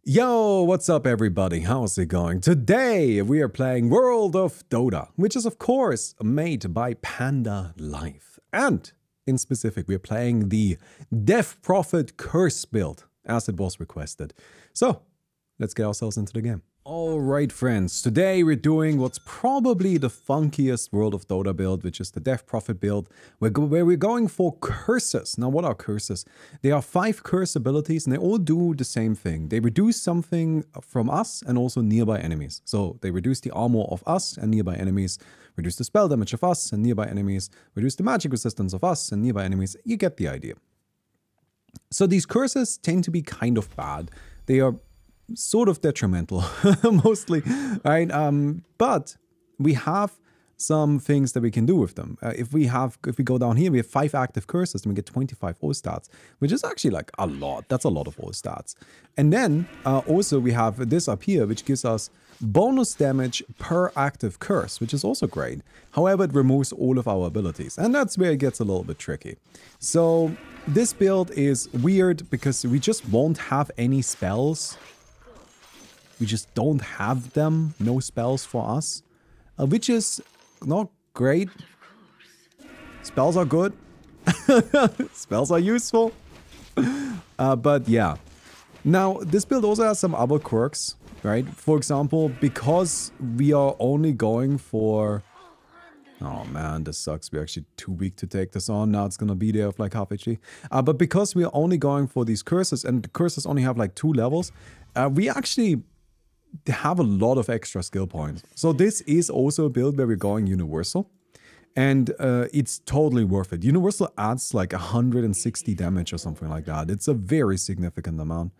Yo, what's up everybody? How's it going? Today we are playing World of Dota, which is of course made by Panda Life. And in specific, we're playing the Death Prophet Curse build as it was requested. So let's get ourselves into the game. Alright friends, today we're doing what's probably the funkiest World of Dota build, which is the Death Prophet build, where we're going for curses. Now what are curses? They are 5 curse abilities and they all do the same thing. They reduce something from us and also nearby enemies. So they reduce the armor of us and nearby enemies, reduce the spell damage of us and nearby enemies, reduce the magic resistance of us and nearby enemies. You get the idea. So these curses tend to be kind of bad. They are sort of detrimental mostly, right? But we have some things that we can do with them. If we go down here, we have 5 active curses and we get 25 all stats, which is actually like a lot. That's a lot of all stats. And then also we have this up here, which gives us bonus damage per active curse, which is also great. However, it removes all of our abilities, and that's where it gets a little bit tricky. So this build is weird because we just won't have any spells. We just don't have them, no spells for us, which is not great. Spells are good. Spells are useful. But yeah. Now, this build also has some other quirks, right? For example, because we are only going for... Oh man, this sucks. We're actually too weak to take this on. Now it's gonna be there with like half HP. But because we are only going for these curses, and the curses only have like 2 levels, we actually have a lot of extra skill points. So this is also a build where we're going universal, and it's totally worth it. Universal adds like 160 damage or something like that. It's a very significant amount.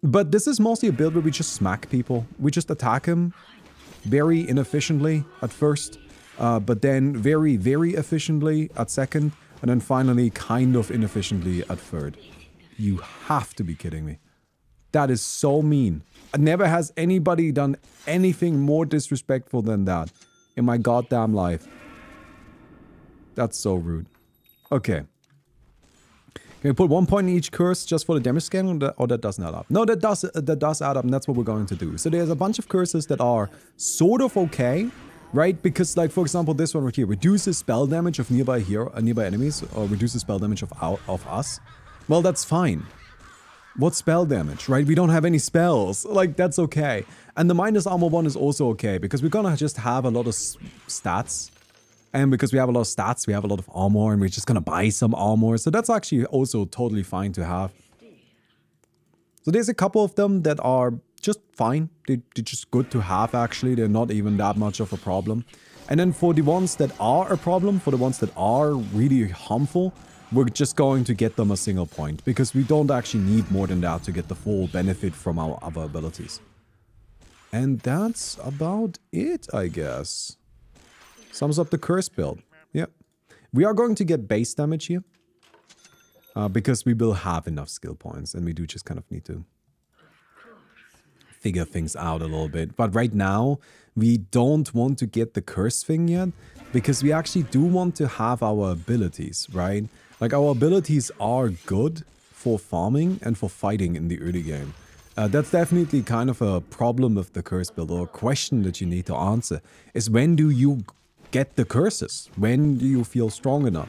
But this is mostly a build where we just smack people. We just attack him very inefficiently at first, but then very, very efficiently at second, and then finally kind of inefficiently at third. You have to be kidding me. That is so mean. Never has anybody done anything more disrespectful than that in my goddamn life. That's so rude. Okay. Can we put 1 point in each curse just for the damage scaling, or that doesn't add up? No, that does add up, and that's what we're going to do. So there's a bunch of curses that are sort of okay, right? Because, like, for example, this one right here reduces spell damage of nearby enemies, or reduces spell damage of us. Well, that's fine. What spell damage, right? We don't have any spells. Like, that's okay. And the minus armor one is also okay, because we're gonna just have a lot of stats. And because we have a lot of stats, we have a lot of armor, and we're just gonna buy some armor. So that's actually also totally fine to have. So there's a couple of them that are just fine. They're just good to have, actually. They're not even that much of a problem. And then for the ones that are a problem, for the ones that are really harmful, we're just going to get them a single point, because we don't actually need more than that to get the full benefit from our other abilities. And that's about it, I guess. Sums up the curse build. Yep. We are going to get base damage here, because we will have enough skill points, and we do just kind of need to figure things out a little bit. But right now, we don't want to get the curse thing yet, because we actually do want to have our abilities, right? Like, our abilities are good for farming and for fighting in the early game. That's definitely kind of a problem with the curse build, or a question that you need to answer, is when do you get the curses? When do you feel strong enough?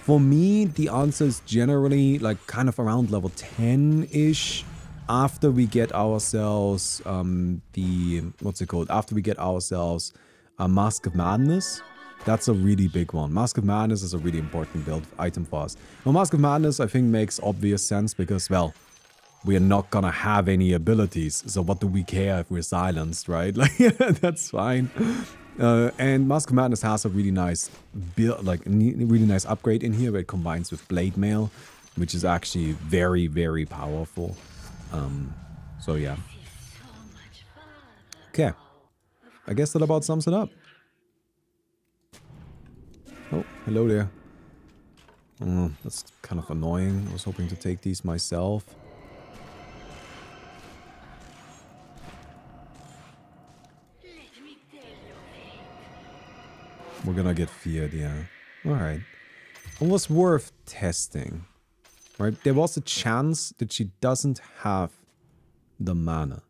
For me, the answer is generally like kind of around level 10-ish, after we get ourselves after we get ourselves a Mask of Madness. That's a really big one. Mask of Madness is a really important build item for us. Well, Mask of Madness, I think, makes obvious sense because, well, we are not gonna have any abilities, so what do we care if we're silenced, right? Like, that's fine. And Mask of Madness has a really nice build, like, really nice upgrade in here where it combines with Blade Mail, which is actually very, very powerful. So yeah. Okay. I guess that about sums it up. Oh, hello there. That's kind of annoying. I was hoping to take these myself. We're gonna get feared, yeah. Alright. It was worth testing. Right? There was a chance that she doesn't have the mana.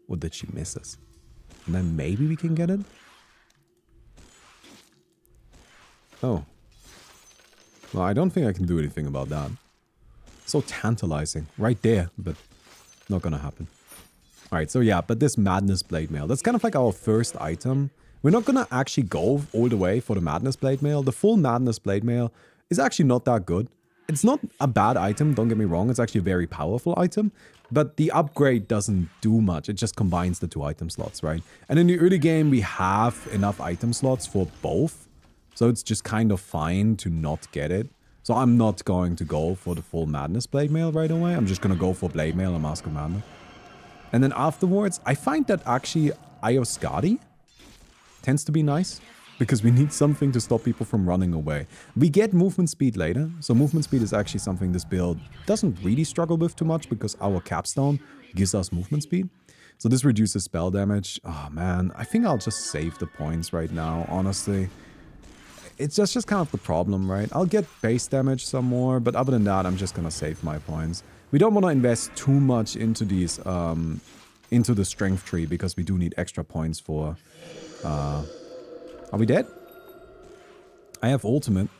Or did she miss us? And then maybe we can get it? Oh. Well, I don't think I can do anything about that. So tantalizing. Right there, but not gonna happen. Alright, so yeah, but this Madness Blade Mail, that's kind of like our first item. We're not gonna actually go all the way for the Madness Blade Mail. The full Madness Blade Mail is actually not that good. It's not a bad item, don't get me wrong. It's actually a very powerful item. But the upgrade doesn't do much. It just combines the 2 item slots, right? And in the early game, we have enough item slots for both. So it's just kind of fine to not get it. So I'm not going to go for the full Madness Blade Mail right away. I'm just going to go for Blade Mail and Mask of Madness. And then afterwards, I find that actually Eye of Skadi tends to be nice. Because we need something to stop people from running away. We get movement speed later. So movement speed is actually something this build doesn't really struggle with too much. Because our capstone gives us movement speed. So this reduces spell damage. Oh man, I think I'll just save the points right now, honestly. It's just kind of the problem, right? I'll get base damage some more. But other than that, I'm just going to save my points. We don't want to invest too much into these, into the strength tree. Because we do need extra points for... Are we dead? I have ultimate.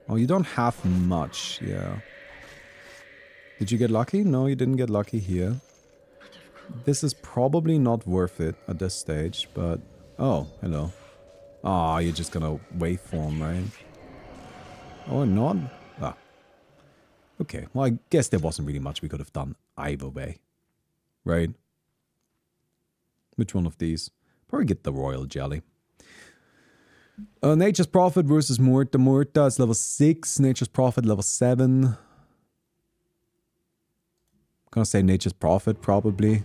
Oh, you don't have much, yeah. Did you get lucky? No, you didn't get lucky here. This is probably not worth it at this stage, but... Oh, hello. Ah, you're just gonna waveform, right? Oh, not? Ah. Okay, well, I guess there wasn't really much we could have done either way. Right? Which one of these? Probably get the Royal Jelly. Nature's Prophet versus Murta. Murta is level 6. Nature's Prophet level 7. I'm gonna say Nature's Prophet, probably.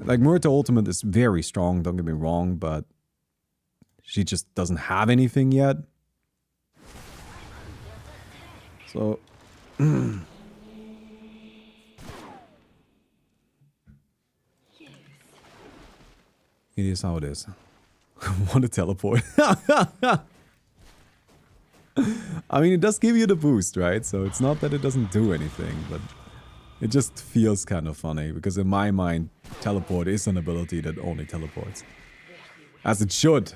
Like, Murta Ultimate is very strong, don't get me wrong, but... she just doesn't have anything yet. So... It is how it is. What a teleport. I mean, it does give you the boost, right? So it's not that it doesn't do anything, but it just feels kind of funny. Because in my mind, teleport is an ability that only teleports. As it should.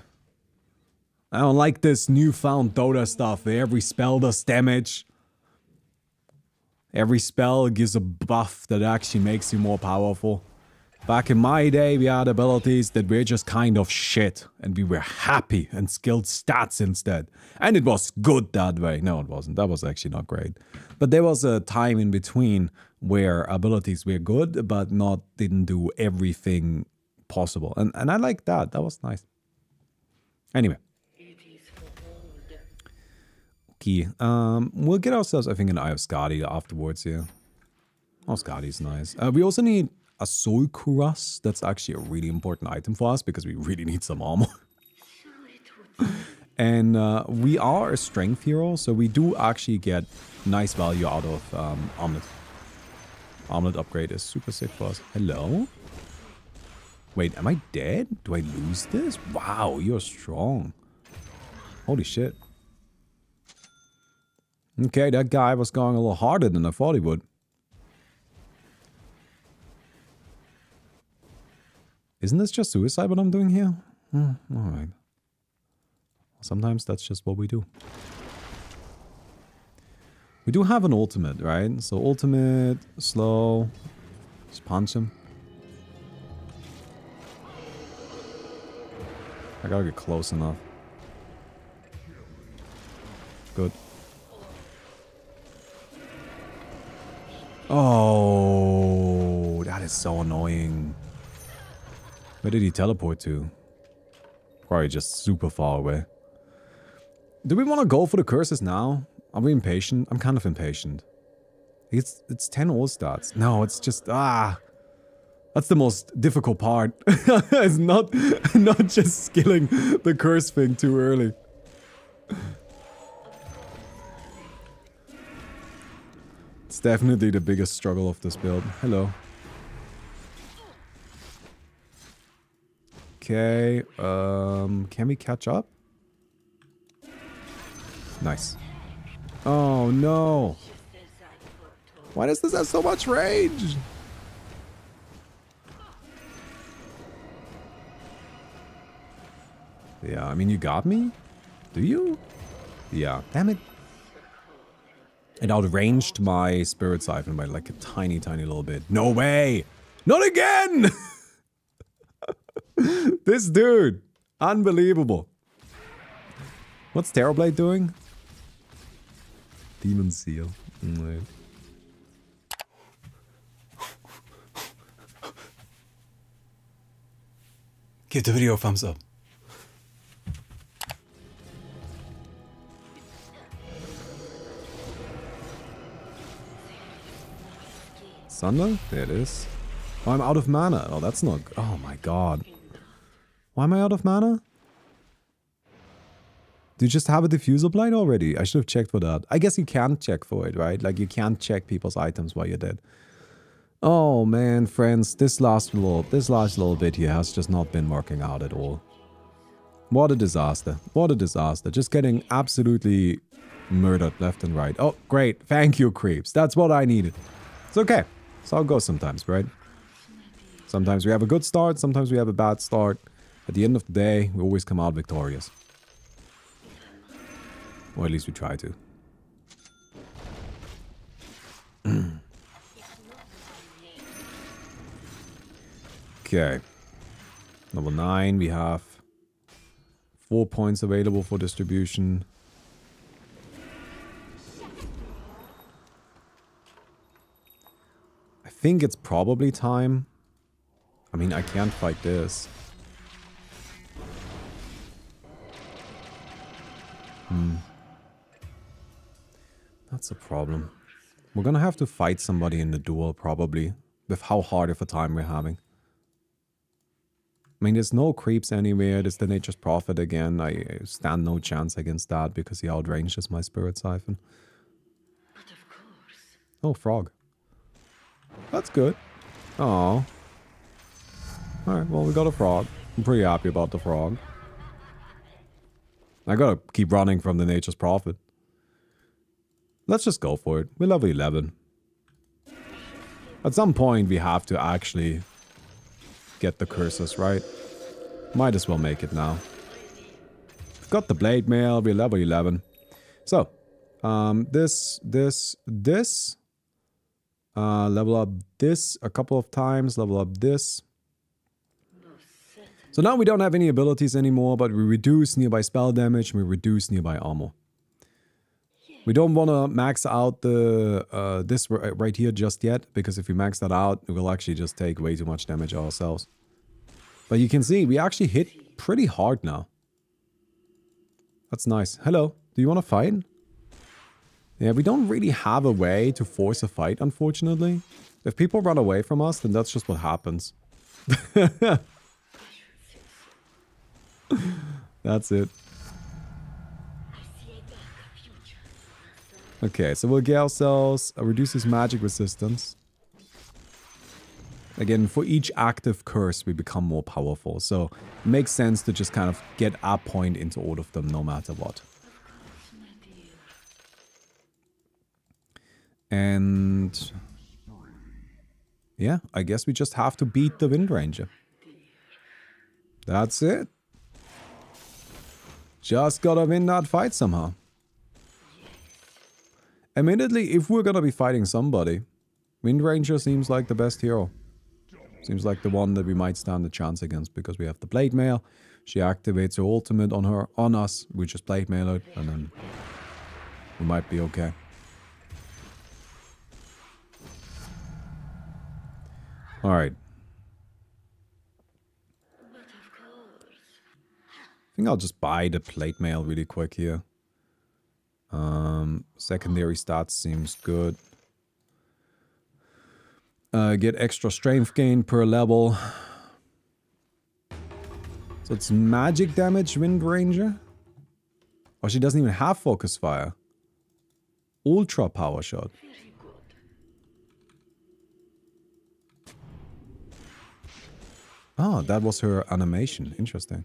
I don't like this newfound Dota stuff where every spell does damage. Every spell gives a buff that actually makes you more powerful. Back in my day, we had abilities that were just kind of shit. And we were happy and skilled stats instead. And it was good that way. No, it wasn't. That was actually not great. But there was a time in between where abilities were good, but didn't do everything possible. And I liked that. That was nice. Anyway. Okay. We'll get ourselves, I think, an Eye of Skadi afterwards here. Oh, Skadi's nice. We also need a Soul Cuirass. That's actually a really important item for us because we really need some armor. And we are a strength hero, so we do actually get nice value out of armlet. Armlet upgrade is super sick for us. Hello? Wait, am I dead? Do I lose this? Wow, you're strong. Holy shit. Okay, that guy was going a little harder than I thought he would. Isn't this just suicide what I'm doing here? Alright. Sometimes that's just what we do. We do have an ultimate, right? So ultimate, slow, just punch him. I gotta get close enough. Good. Oh, that is so annoying. Where did he teleport to? Probably just super far away. Do we want to go for the curses now? Are we impatient? I'm kind of impatient. It's 10 all stats. No, it's just that's the most difficult part. It's not just skilling the curse thing too early. It's definitely the biggest struggle of this build. Hello. Okay, can we catch up? Nice. Oh no! Why does this have so much range? Yeah, I mean, you got me? Do you? Yeah. Damn it. It outranged my Spirit Siphon by like a tiny, tiny little bit. No way! Not again! This dude. Unbelievable. What's Terrorblade doing? Demon Seal. Right. Give the video a thumbs up. Thunder? There it is. Oh, I'm out of mana. Oh, that's not... Oh my god. Why am I out of mana? Do you just have a diffuser blade already? I should have checked for that. I guess you can't check for it, right? Like, you can't check people's items while you're dead. Oh man, friends. This last little bit here has just not been working out at all. What a disaster. What a disaster. Just getting absolutely murdered left and right. Oh, great. Thank you, creeps. That's what I needed. It's okay. That's how it goes sometimes, right? Sometimes we have a good start, sometimes we have a bad start. At the end of the day, we always come out victorious. Or at least we try to. Okay. Level 9, we have 4 points available for distribution. I think it's probably time. I mean, I can't fight this. That's a problem. We're gonna have to fight somebody in the duel, probably. With how hard of a time we're having. I mean, there's no creeps anywhere. There's the Nature's Prophet again. I stand no chance against that because he outranges my Spirit Siphon. But of course. Oh, frog. That's good. Oh. Alright, well, we got a frog. I'm pretty happy about the frog. I gotta keep running from the Nature's Prophet. Let's just go for it. We're level 11. At some point, we have to actually get the curses, right? Might as well make it now. We've got the Blade Mail. We're level 11. So, this. Level up this a couple of times. Level up this. So now we don't have any abilities anymore, but we reduce nearby spell damage and we reduce nearby armor. We don't want to max out the this right here just yet, because if we max that out, we will actually just take way too much damage ourselves. But you can see, we actually hit pretty hard now. That's nice. Hello, do you want to fight? Yeah, we don't really have a way to force a fight, unfortunately. If people run away from us, then that's just what happens. That's it. Okay, so we'll get ourselves reduces magic resistance. Again, for each active curse, we become more powerful. So it makes sense to just kind of get a point into all of them, no matter what. And yeah, I guess we just have to beat the Wind Ranger. That's it. Just gotta win that fight somehow. Admittedly, if we're gonna be fighting somebody, Wind Ranger seems like the best hero. Seems like the one that we might stand a chance against, because we have the Blade Mail. She activates her ultimate on us. We just Blade Mail it, and then we might be okay. Alright. I think I'll just buy the Plate Mail really quick here. Secondary stats seems good. Get extra strength gain per level. So it's magic damage, Wind Ranger. Oh, she doesn't even have Focus Fire. Ultra Power Shot. Oh, that was her animation. Interesting.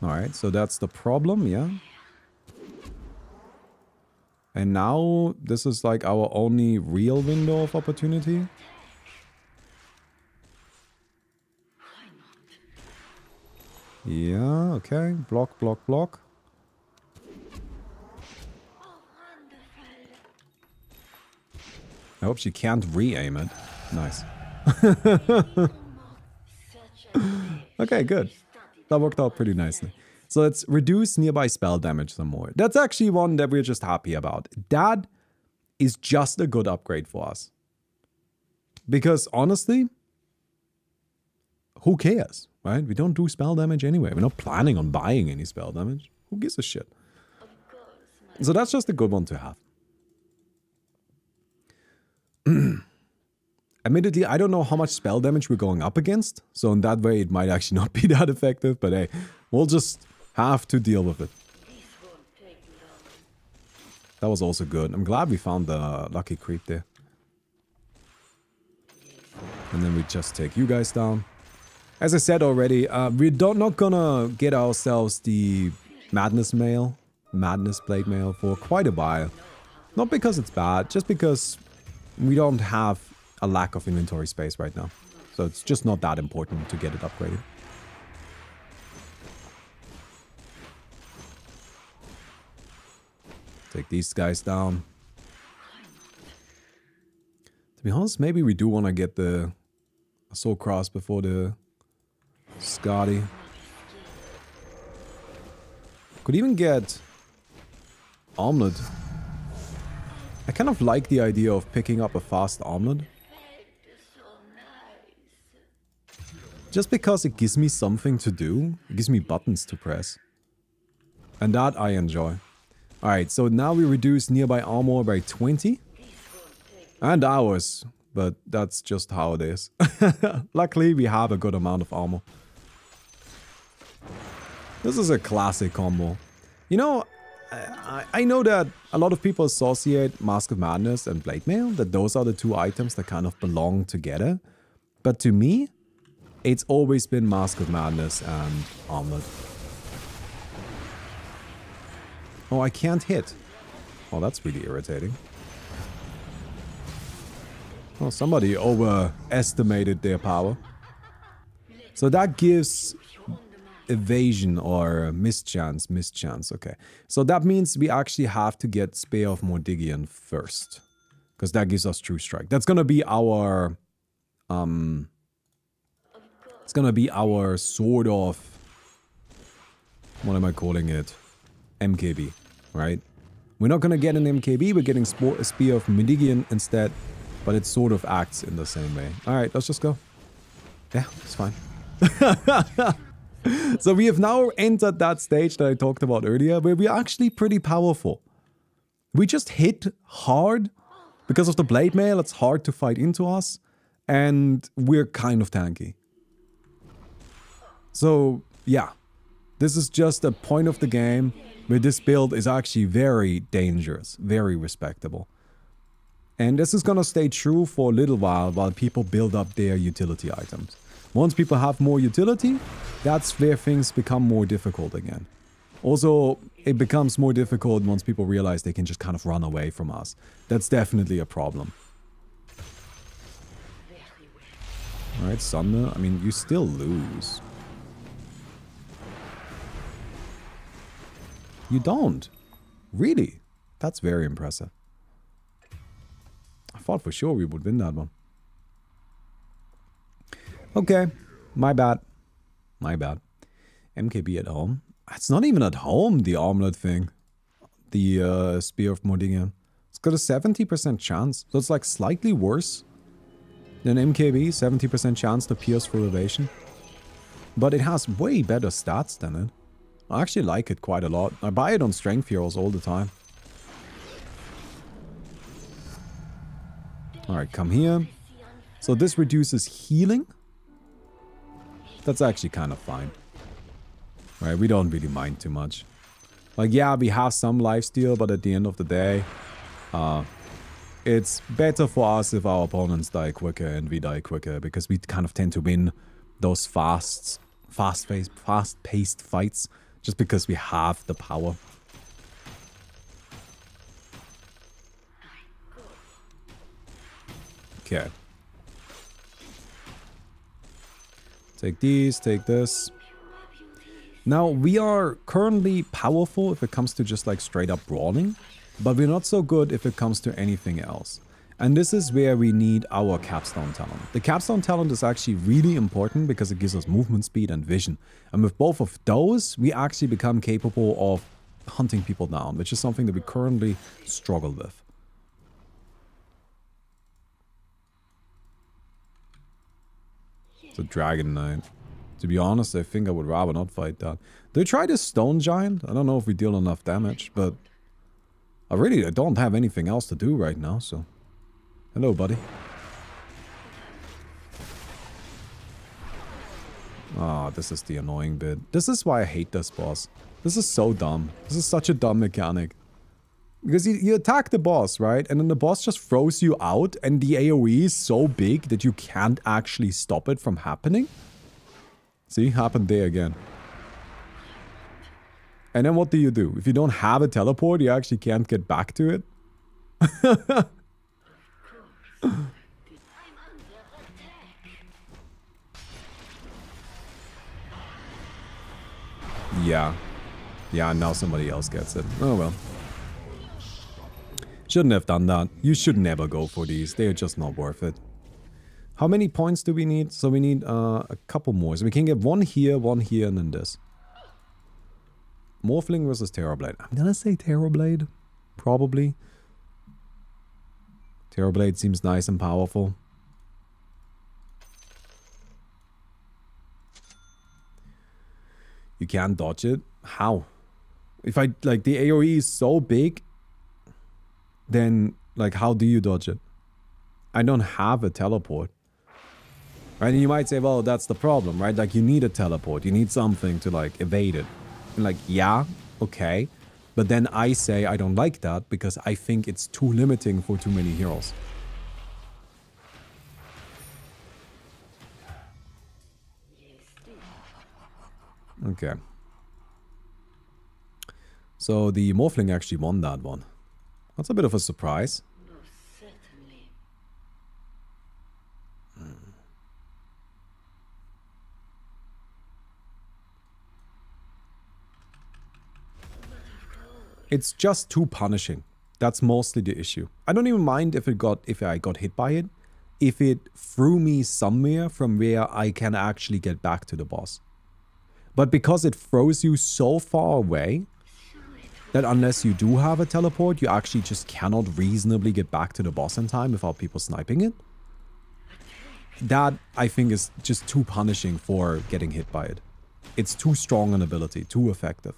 Alright, so that's the problem, yeah. And now this is like our only real window of opportunity. Yeah, okay. Block, block, block. I hope she can't re-aim it. Nice. Okay, good. That worked out pretty nicely. So let's reduce nearby spell damage some more. That's actually one that we're just happy about. That is just a good upgrade for us. Because honestly, who cares, right? We don't do spell damage anyway. We're not planning on buying any spell damage. Who gives a shit? So that's just a good one to have. Admittedly, I don't know how much spell damage we're going up against. So in that way, it might actually not be that effective. But hey, we'll just have to deal with it. That was also good. I'm glad we found the lucky creep there. And then we just take you guys down. As I said already, we're not gonna get ourselves the Madness Blade Mail for quite a while. Not because it's bad, just because we don't have a lack of inventory space right now. So it's just not that important to get it upgraded. Take these guys down. To be honest, maybe we do want to get the Soul Cross before the Scotty. Could even get Omelette. I kind of like the idea of picking up a fast Omelette. Just because it gives me something to do. It gives me buttons to press. And that I enjoy. Alright, so now we reduce nearby armor by 20. And ours. But that's just how it is. Luckily, we have a good amount of armor. This is a classic combo. You know, I know that a lot of people associate Mask of Madness and Blade Mail, that those are the two items that kind of belong together. But to me, it's always been Mask of Madness and Omelette. Oh, I can't hit. Oh, that's really irritating. Oh, somebody overestimated their power. So that gives evasion or mischance, okay. So that means we actually have to get Spear of Mordigian first. Because that gives us True Strike. That's gonna be our... it's gonna be our sort of... what am I calling it? MKB, right? We're not gonna get an MKB, we're getting Spear of Mordigian instead. But it sort of acts in the same way. Alright, let's just go. Yeah, it's fine. So we have now entered that stage that I talked about earlier, where we're actually pretty powerful. We just hit hard. Because of the Blade Mail, it's hard to fight into us. And we're kind of tanky. So, yeah. This is just a point of the game where this build is actually very dangerous. Very respectable. And this is gonna stay true for a little while people build up their utility items. Once people have more utility, that's where things become more difficult again. Also, it becomes more difficult once people realize they can just kind of run away from us. That's definitely a problem. Alright, Sunder, I mean, you still lose. You don't. Really? That's very impressive. I thought for sure we would win that one. Okay, my bad. My bad. MKB at home. It's not even at home, the Omelette thing. The Spear of Mordigian. It's got a 70% chance. So it's like slightly worse than MKB. 70% chance to pierce for evasion. But it has way better stats than it. I actually like it quite a lot. I buy it on Strength Heroes all the time. Alright, come here. So this reduces healing. That's actually kind of fine. Right, we don't really mind too much. Like, yeah, we have some lifesteal, but at the end of the day, it's better for us if our opponents die quicker and we die quicker, because we kind of tend to win those fast-paced fights, just because we have the power. Okay. Take these, take this. Now, we are currently powerful if it comes to just like straight up brawling, but we're not so good if it comes to anything else. And this is where we need our capstone talent. The capstone talent is actually really important because it gives us movement speed and vision. And with both of those, we actually become capable of hunting people down, which is something that we currently struggle with. It's a Dragon Knight. To be honest, I think I would rather not fight that. They try this Stone Giant. I don't know if we deal enough damage, but I don't have anything else to do right now, so... Hello, buddy. Ah, this is the annoying bit. This is why I hate this boss. This is so dumb. This is such a dumb mechanic. Because you attack the boss, right? And then the boss just throws you out, and the AoE is so big that you can't actually stop it from happening. See, happened there again. And then what do? If you don't have a teleport, you actually can't get back to it. Yeah. Yeah, now somebody else gets it. Oh well. Shouldn't have done that. You should never go for these. They are just not worth it. How many points do we need? So we need a couple more. So we can get one here, and then this. Morphling versus Terrorblade. I'm gonna say Terrorblade. Probably. Terrorblade seems nice and powerful. You can't dodge it? How? If the AoE is so big, then, like, how do you dodge it? I don't have a teleport. Right? And you might say, well, that's the problem, right? Like, you need a teleport. You need something to, like, evade it. And like, yeah, okay. But then I say I don't like that because I think it's too limiting for too many heroes. Okay. So the Morphling actually won that one. That's a bit of a surprise. It's just too punishing. That's mostly the issue. I don't even mind if I got hit by it, if it threw me somewhere from where I can actually get back to the boss. But because it throws you so far away that unless you do have a teleport, you actually just cannot reasonably get back to the boss in time without people sniping it. That, I think, is just too punishing for getting hit by it. It's too strong an ability, too effective.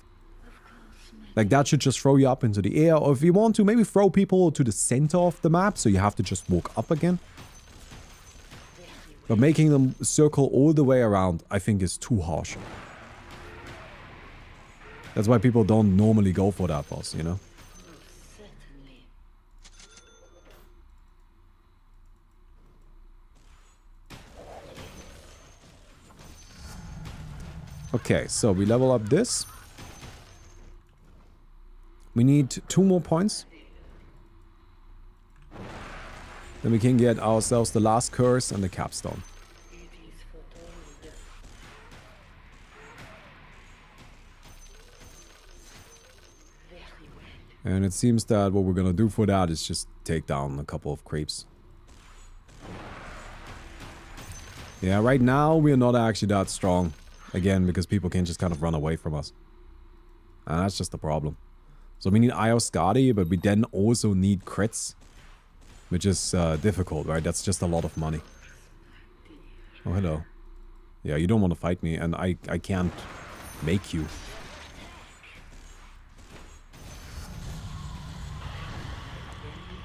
Like, that should just throw you up into the air, or if you want to, maybe throw people to the center of the map, so you have to just walk up again. But making them circle all the way around, I think, is too harsh. That's why people don't normally go for that boss, you know? Okay, so we level up this. We need 2 more points. Then we can get ourselves the last curse and the capstone. And it seems that what we're gonna do for that is just take down a couple of creeps. Yeah, right now we're not actually that strong. Again, because people can just kind of run away from us. And that's just the problem. So we need Ioscadi, but we then also need crits. Which is difficult, right? That's just a lot of money. Oh, hello. Yeah, you don't want to fight me, and I can't make you.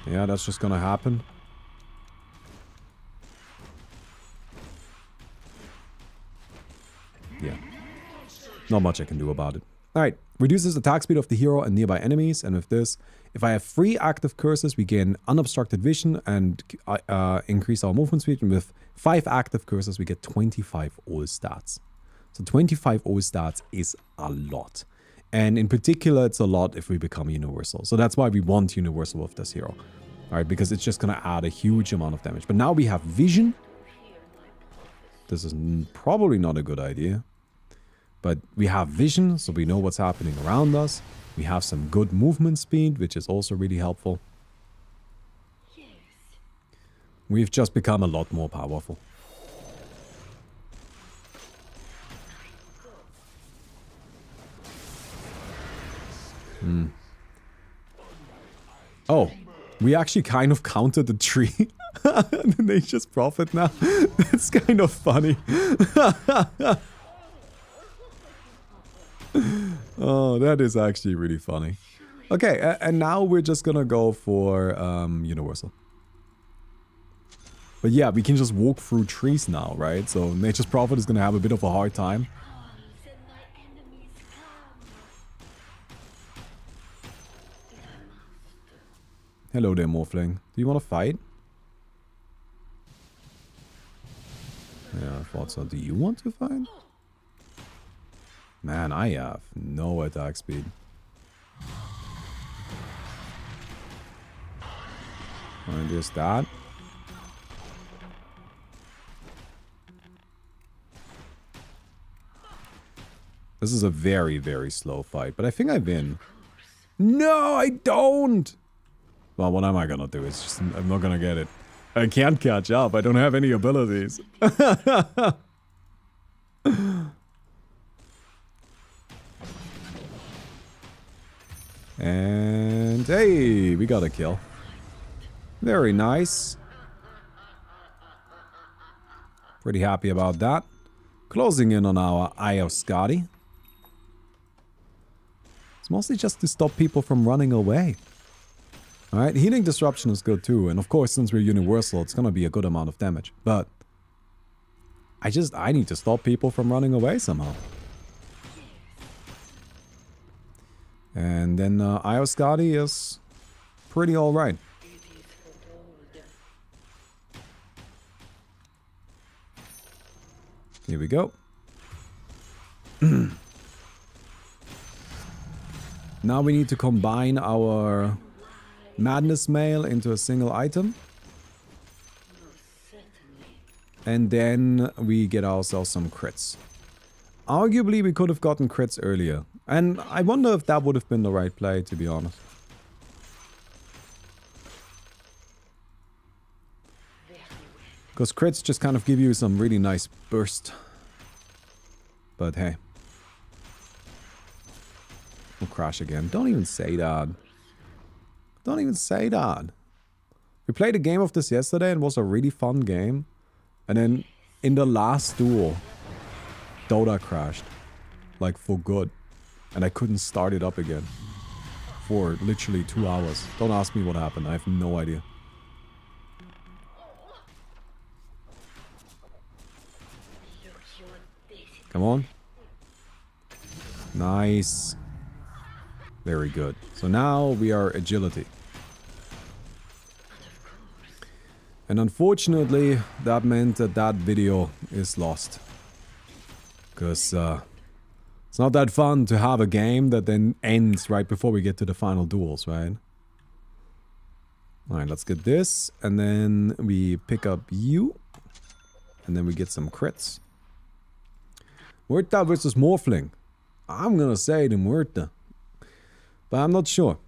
Yeah, that's just gonna happen. Yeah. Not much I can do about it. Alright, reduces attack speed of the hero and nearby enemies, and with this, if I have 3 active curses, we gain unobstructed vision and increase our movement speed, and with 5 active curses, we get 25 all stats. So 25 all stats is a lot. And in particular, it's a lot if we become universal. So that's why we want universal with this hero. Alright, because it's just gonna add a huge amount of damage. But now we have vision. This is probably not a good idea. But we have vision, so we know what's happening around us. We have some good movement speed, which is also really helpful. Yes. We've just become a lot more powerful. Oh, we actually kind of counted the tree. The nature's prophet now. That's kind of funny. Oh, that is actually really funny. Okay, and now we're just gonna go for universal. But yeah, we can just walk through trees now, right? So nature's prophet is gonna have a bit of a hard time. Calls and my enemies come. Hello there, Morphling. Do you want to fight? Yeah, I thought so. Do you want to fight? Man, I have no attack speed. And just that. This is a very, very slow fight, but I think I win. No, I don't! Well, what am I gonna do? It's just, I'm not gonna get it. I can't catch up. I don't have any abilities. And hey, we got a kill. Very nice. Pretty happy about that. Closing in on our Eye of Skadi. It's mostly just to stop people from running away. Alright, healing disruption is good too, and of course since we're universal it's gonna be a good amount of damage, but I need to stop people from running away somehow. And then Eye of Skadi is pretty alright. Here we go. Now we need to combine our Madness Mail into a single item. And then we get ourselves some crits. Arguably we could have gotten crits earlier. And I wonder if that would have been the right play, to be honest. Because crits just kind of give you some really nice burst. But hey. We'll crash again. Don't even say that. Don't even say that. We played a game of this yesterday and it was a really fun game. And then in the last duel, Dota crashed. Like for good. And I couldn't start it up again. For literally 2 hours. Don't ask me what happened. I have no idea. Come on. Nice. Very good. So now we are agility. And unfortunately, that meant that that video is lost. Because it's not that fun to have a game that then ends right before we get to the final duels, right? Alright, let's get this. And then we pick up you. And then we get some crits. Muerta versus Morphling. I'm gonna say the Muerta. But I'm not sure.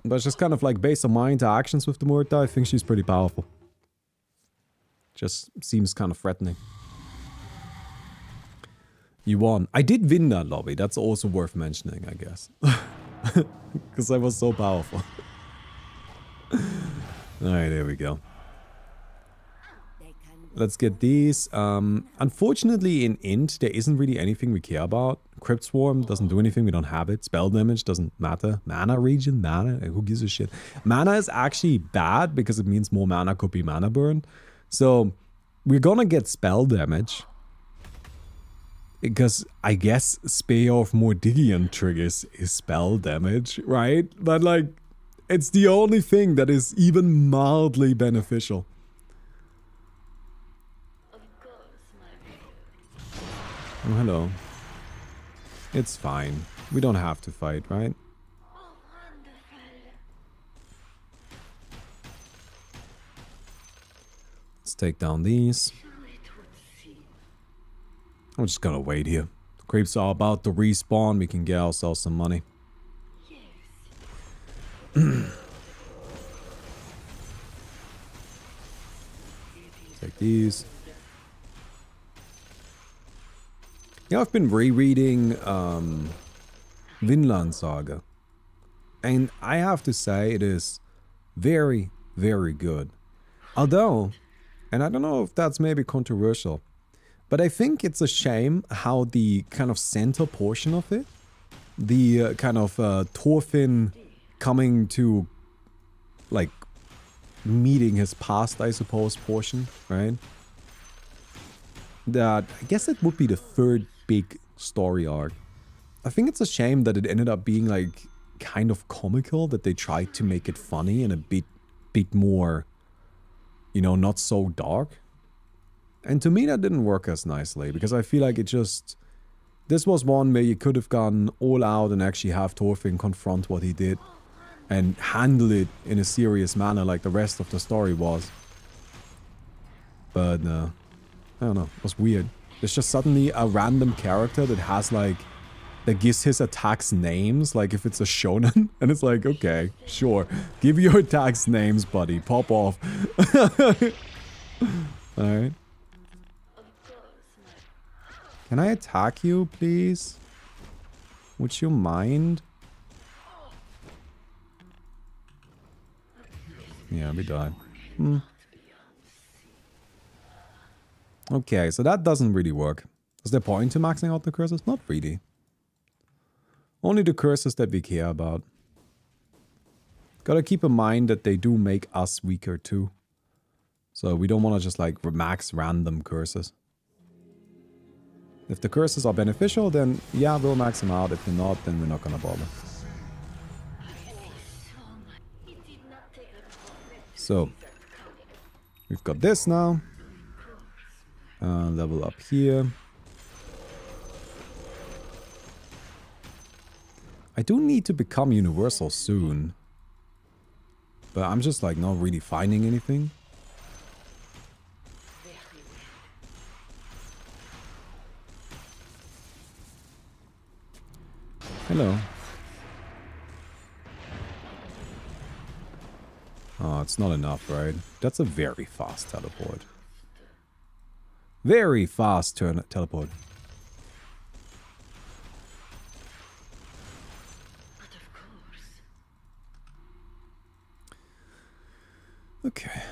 But just kind of like based on my interactions with the Muerta, I think she's pretty powerful. Just seems kind of threatening. You won. I did win that lobby. That's also worth mentioning, I guess. Because I was so powerful. Alright, there we go. Let's get these. Unfortunately, in Int, there isn't really anything we care about. Crypt Swarm doesn't do anything. We don't have it. Spell damage doesn't matter. Mana regen? Mana? Who gives a shit? Mana is actually bad because it means more mana could be mana burn. So, we're gonna get spell damage. Because I guess Spear of Mordigian triggers is spell damage, right? But like, it's the only thing that is even mildly beneficial. Oh, hello. It's fine. We don't have to fight, right? Let's take down these. I'm just gonna wait here. The creeps are about to respawn. We can get ourselves some money. Take these. Yeah, I've been rereading Vinland Saga. And I have to say it is very, very good. Although, and I don't know if that's maybe controversial, but I think it's a shame how the kind of center portion of it, the kind of Thorfinn coming to, like, meeting his past, I suppose, portion, right? That, I guess it would be the third big story arc. I think it's a shame that it ended up being, like, kind of comical, that they tried to make it funny and a bit more, you know, not so dark. And to me that didn't work as nicely, because I feel like it just... This was one where you could have gone all out and actually have Thorfinn confront what he did and handle it in a serious manner like the rest of the story was. But, I don't know, it was weird. There's just suddenly a random character that has, like, that gives his attacks names, like if it's a shonen, and it's like, okay, sure, give your attacks names, buddy, pop off. Alright. Can I attack you, please? Would you mind? Yeah, we died. Okay, so that doesn't really work. Is there point to maxing out the curses? Not really. Only the curses that we care about. Gotta keep in mind that they do make us weaker too. So we don't want to just like max random curses. If the curses are beneficial, then yeah, we'll max them out. If they're not, then we're not gonna bother. So, we've got this now. Level up here. I do need to become universal soon. But I'm just like not really finding anything. Hello. Oh, it's not enough, right? That's a very fast teleport. Very fast teleport. Okay.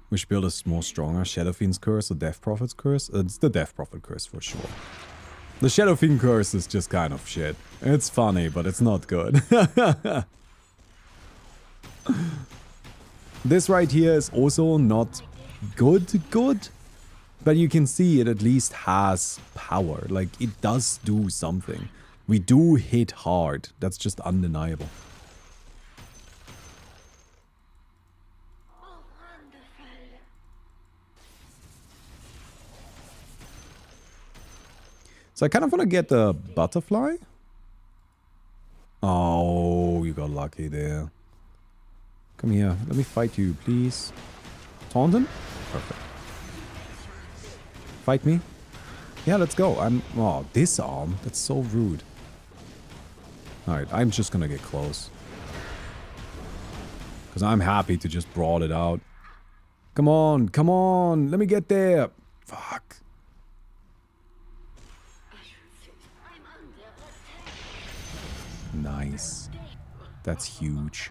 Which build is more stronger? Shadow Fiend's Curse or Death Prophet's Curse? It's the Death Prophet Curse for sure. The Shadow Fiend Curse is just kind of shit. It's funny, but it's not good. This right here is also not good, but you can see it at least has power. Like, it does do something. We do hit hard. That's just undeniable. So I kind of want to get the butterfly. Oh, you got lucky there. Come here. Let me fight you, please. Taunt him? Perfect. Fight me? Yeah, let's go. Oh, disarm? That's so rude. Alright, I'm just gonna get close. Because I'm happy to just brawl it out. Come on, come on. Let me get there. Fuck. Nice. That's huge.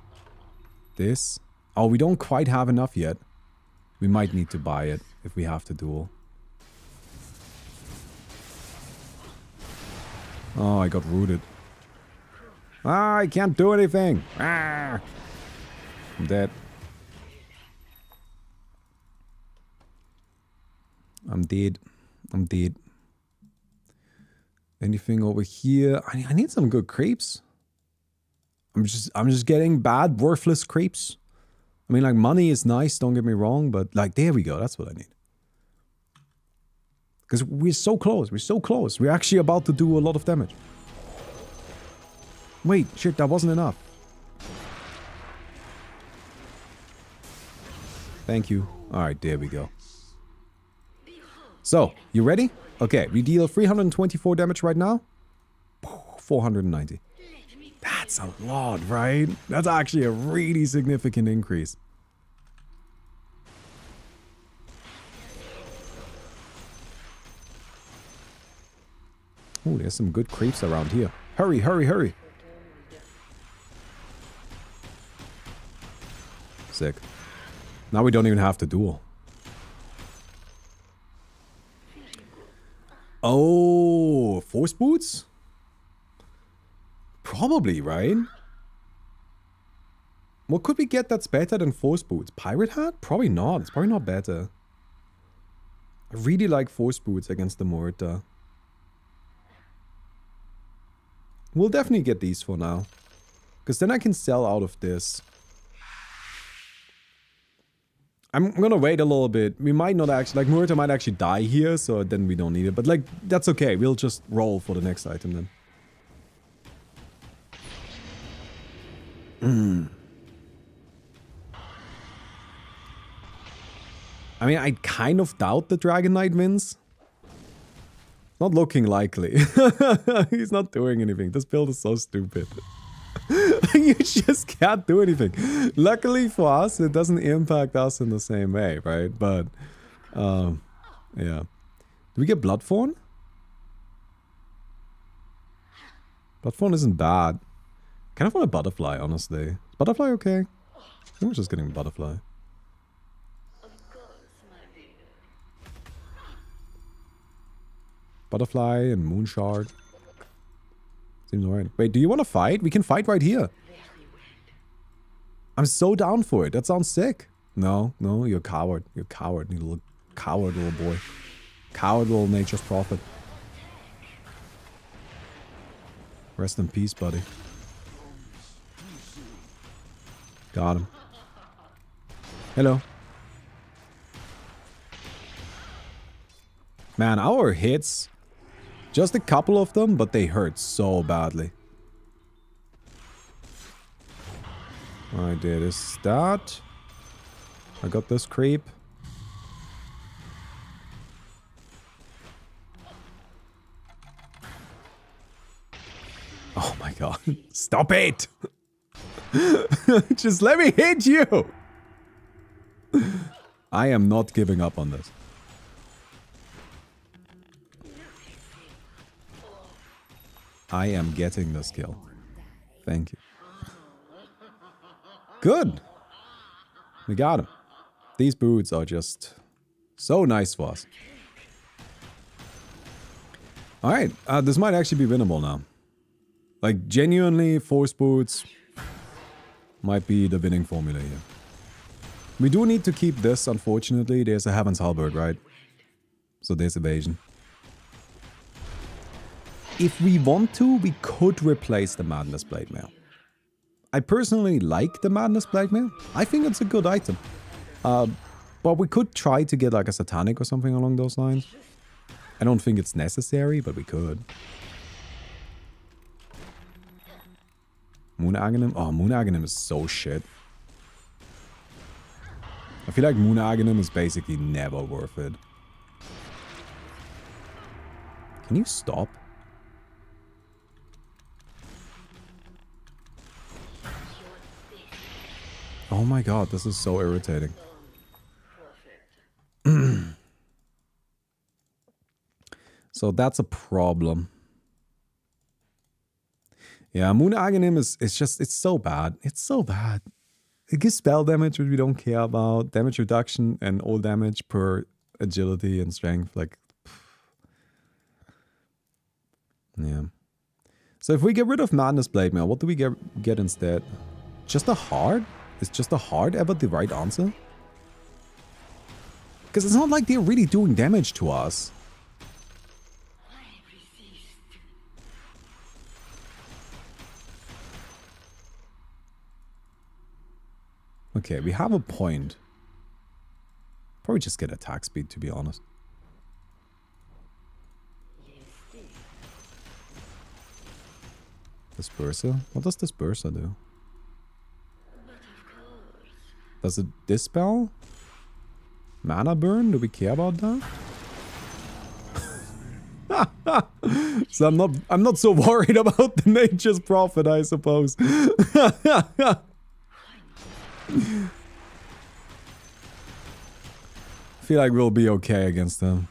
This? Oh, we don't quite have enough yet. We might need to buy it if we have to duel. Oh, I got rooted. Ah, I can't do anything. Ah, I'm dead. I'm dead. I'm dead. Anything over here? I need some good creeps. I'm just getting bad, worthless creeps. I mean, like, money is nice, don't get me wrong, but, like, there we go. That's what I need. Because we're so close. We're so close. We're actually about to do a lot of damage. Wait, shit, that wasn't enough. Thank you. Alright, there we go. So, you ready? Okay, we deal 324 damage right now. 490. That's a lot, right? That's actually a really significant increase. Oh, there's some good creeps around here. Hurry, hurry, hurry. Sick. Now we don't even have to duel. Oh, force boots? Probably, right? What could we get that's better than force boots? Pirate hat? Probably not. It's probably not better. I really like force boots against the mortar. We'll definitely get these for now. Because then I can sell out of this. I'm gonna wait a little bit. We might not actually... Like, Mortar might actually die here, so then we don't need it. But, like, that's okay. We'll just roll for the next item then. I mean, I kind of doubt the Dragon Knight wins. Not looking likely. He's not doing anything. This build is so stupid. You just can't do anything. Luckily for us, it doesn't impact us in the same way, right? But, yeah. Do we get Bloodthorn? Bloodthorn isn't bad. Kind of want a Butterfly, honestly. Is Butterfly okay? I think we're just getting Butterfly. Butterfly and Moonshard. Seems alright. Wait, do you want to fight? We can fight right here. I'm so down for it. That sounds sick. No, no, you're a coward. You're a coward. You little coward little boy. Coward little nature's prophet. Rest in peace, buddy. Got him. Hello. Man, our hits... Just a couple of them, but they hurt so badly. I did is that. I got this creep. Oh my god. Stop it! Just let me hit you! I am not giving up on this. I am getting this kill. Thank you. Good! We got him. These boots are just so nice for us. Alright, this might actually be winnable now. Like, genuinely, force boots might be the winning formula here. We do need to keep this, unfortunately. There's a Heaven's Halberd, right? So there's evasion. If we want to, we could replace the Madness Blade Mail. I personally like the Madness Blade Mail. I think it's a good item. But we could try to get like a Satanic or something along those lines. I don't think it's necessary, but we could. Moon Aghanim? Oh, Moon Aghanim is so shit. I feel like Moon Aghanim is basically never worth it. Can you stop? Oh my god, this is so irritating. So that's a problem. Yeah, Moon Aghanim is just, it's so bad. It's so bad. It gives spell damage, which we don't care about. Damage reduction and all damage per agility and strength. Like, yeah. So if we get rid of Madness Blade Mail, what do we get instead? Just a heart? Is just a heart ever the right answer? Because it's not like they're really doing damage to us. Okay, we have a point. Probably just get attack speed, to be honest. Disperser? What does Disperser do? Does it dispel? Mana burn? Do we care about that? So I'm not so worried about the Nature's Prophet, I suppose. Feel like we'll be okay against them.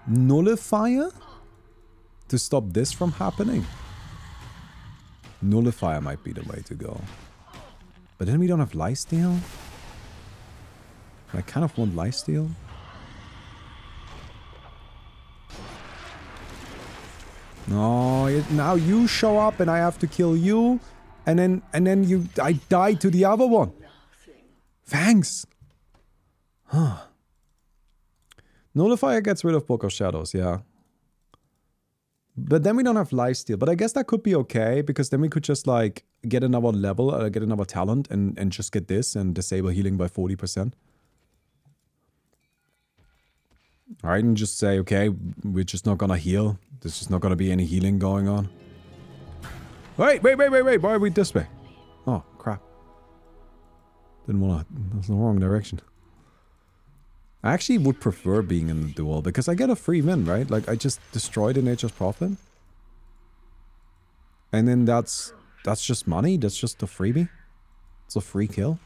Nullifier? To stop this from happening? Nullifier might be the way to go. But then we don't have lifesteal? I kind of want lifesteal. No, now you show up and I have to kill you. And then I die to the other one. Thanks. Huh. Nullifier gets rid of Book of Shadows, yeah. But then we don't have lifesteal. But I guess that could be okay, because then we could just like get another level, get another talent and just get this and disable healing by 40%. Alright, and just say, okay, we're just not gonna heal. There's just not gonna be any healing going on. Wait, why are we this way? Oh, crap. Didn't wanna, that's the wrong direction. I actually would prefer being in the duel, because I get a free win, right? Like, I just destroy the Nature's Prophet. And then that's just money, that's just a freebie. It's a free kill.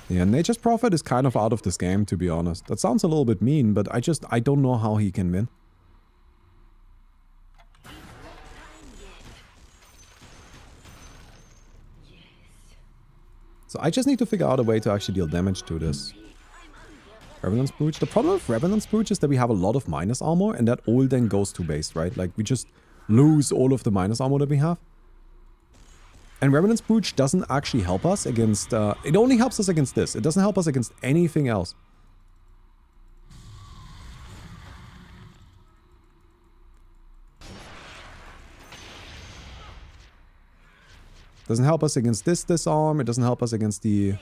Yeah, Nature's Prophet is kind of out of this game, to be honest. That sounds a little bit mean, but I don't know how he can win. So I just need to figure out a way to actually deal damage to this Revenant's Brooch. The problem with Revenant's Brooch is that we have a lot of minus armor, and that all then goes to waste, right? Like, we just lose all of the minus armor that we have. And Revenant's Brooch doesn't actually help us against... it only helps us against this. It doesn't help us against anything else. Doesn't help us against this disarm. It doesn't help us against the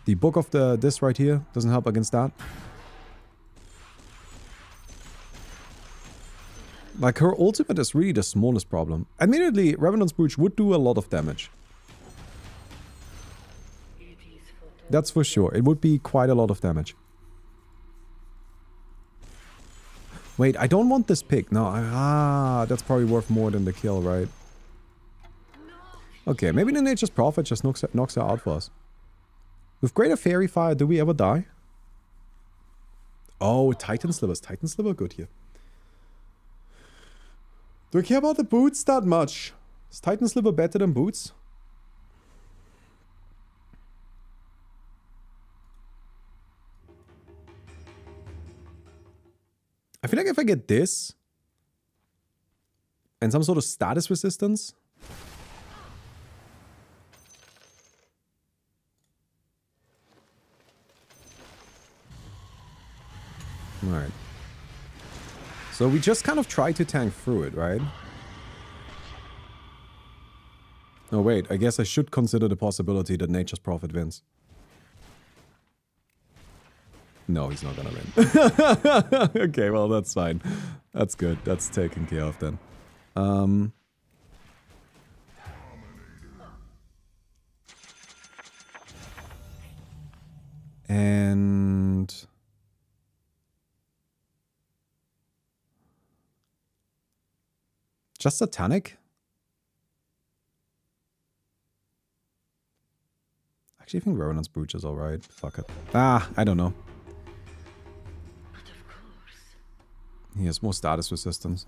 book of this right here. Doesn't help against that. Like, her ultimate is really the smallest problem. Admittedly, Revenant's Brooch would do a lot of damage. That's for sure. It would be quite a lot of damage. Wait, I don't want this pick. No, that's probably worth more than the kill, right? Okay, maybe the Nature's Prophet just knocks her out for us. With Greater Fairy Fire, do we ever die? Oh, Titan Slivers. Titan Sliver good here. Do I care about the boots that much? Is Titan Sliver better than boots? I feel like if I get this and some sort of status resistance. Alright. So we just kind of try to tank through it, right? Oh wait, I guess I should consider the possibility that Nature's Prophet wins. No, he's not gonna win. Okay, well that's fine. That's good. That's taken care of then. And... just Satanic? Actually, I think Revenant's Brooch is alright. Fuck it. I don't know. He has more status resistance.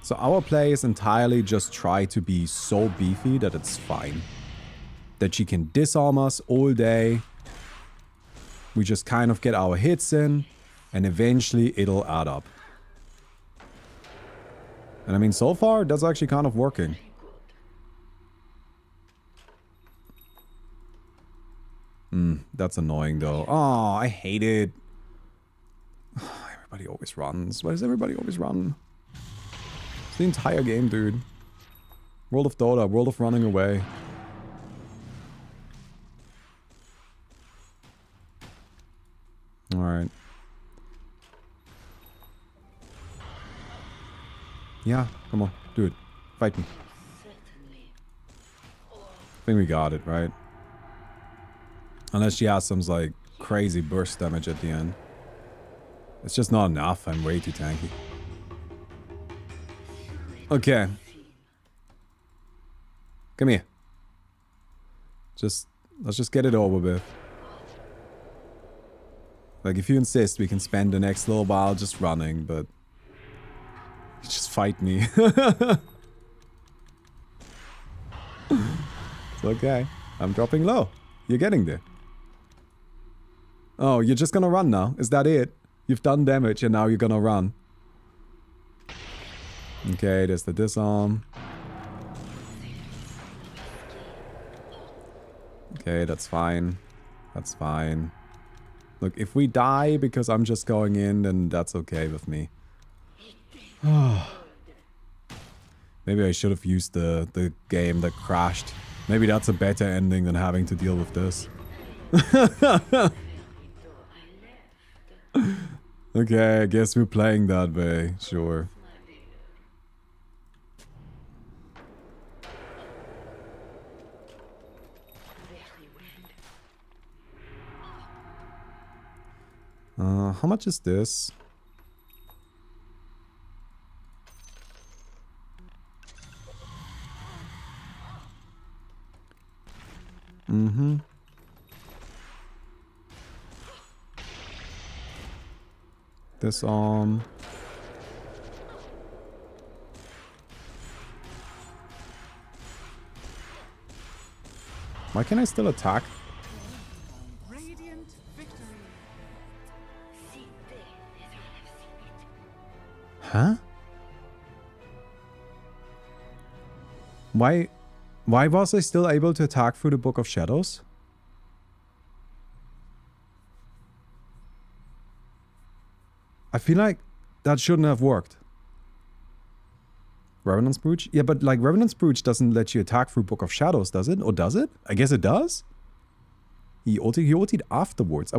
So our play is entirely just try to be so beefy that it's fine. That she can disarm us all day. We just kind of get our hits in. And eventually it'll add up. And I mean, so far, that's actually kind of working. That's annoying though. Oh, I hate it. Everybody always runs. Why does everybody always run? It's the entire game, dude. World of Dota, world of running away. Alright. Yeah, come on, do it. Fight me. I think we got it, right? Unless she has some, like, crazy burst damage at the end. It's just not enough. I'm way too tanky. Okay. Come here. Let's just get it over with. Like, if you insist, we can spend the next little while just running, but... just fight me. It's okay. I'm dropping low. You're getting there. Oh, you're just gonna run now? Is that it? You've done damage and now you're gonna run. Okay, there's the disarm. Okay, that's fine. That's fine. Look, if we die because I'm just going in, then that's okay with me. Maybe I should have used the game that crashed. Maybe that's a better ending than having to deal with this. Okay, I guess we're playing that way. Sure. How much is this? Mm-hmm. Disarm. Why can I still attack? Radiant victory. Huh? Why was I still able to attack through the Book of Shadows? I feel like that shouldn't have worked. Revenant's Brooch? Yeah, but like Revenant's Brooch doesn't let you attack through Book of Shadows, does it? Or does it? I guess it does? He ultied afterwards. Or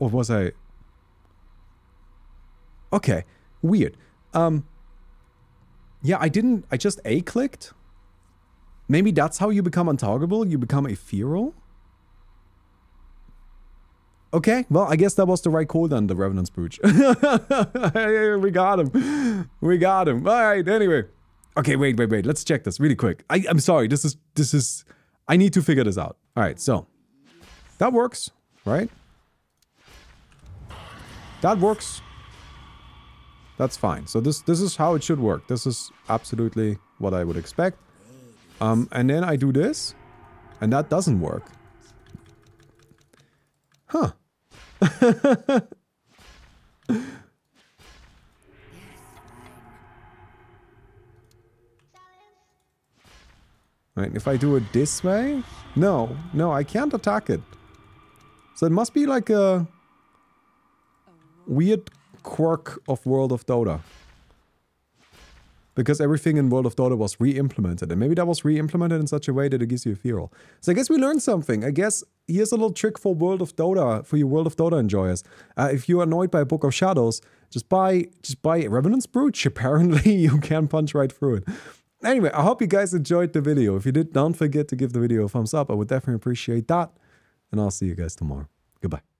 was I... Okay, weird. Yeah, I just A-clicked. Maybe that's how you become untargetable? You become ethereal? Okay, well, I guess that was the right call then, the Revenant's Brooch. We got him. We got him. Alright, anyway. Okay, wait. Let's check this really quick. I'm sorry, this is... I need to figure this out. Alright, so. That works, right? That works. That's fine. So this is how it should work. This is absolutely what I would expect. And then I do this. And that doesn't work. Huh. Right, if I do it this way... No, I can't attack it. So it must be like a... weird quirk of World of Dota. Because everything in World of Dota was re-implemented. And maybe that was re-implemented in such a way that it gives you ethereal. So I guess we learned something. I guess here's a little trick for World of Dota, for you World of Dota enjoyers. If you're annoyed by Book of Shadows, just buy Revenant's Brooch. Apparently you can punch right through it. Anyway, I hope you guys enjoyed the video. If you did, don't forget to give the video a thumbs up. I would definitely appreciate that. And I'll see you guys tomorrow. Goodbye.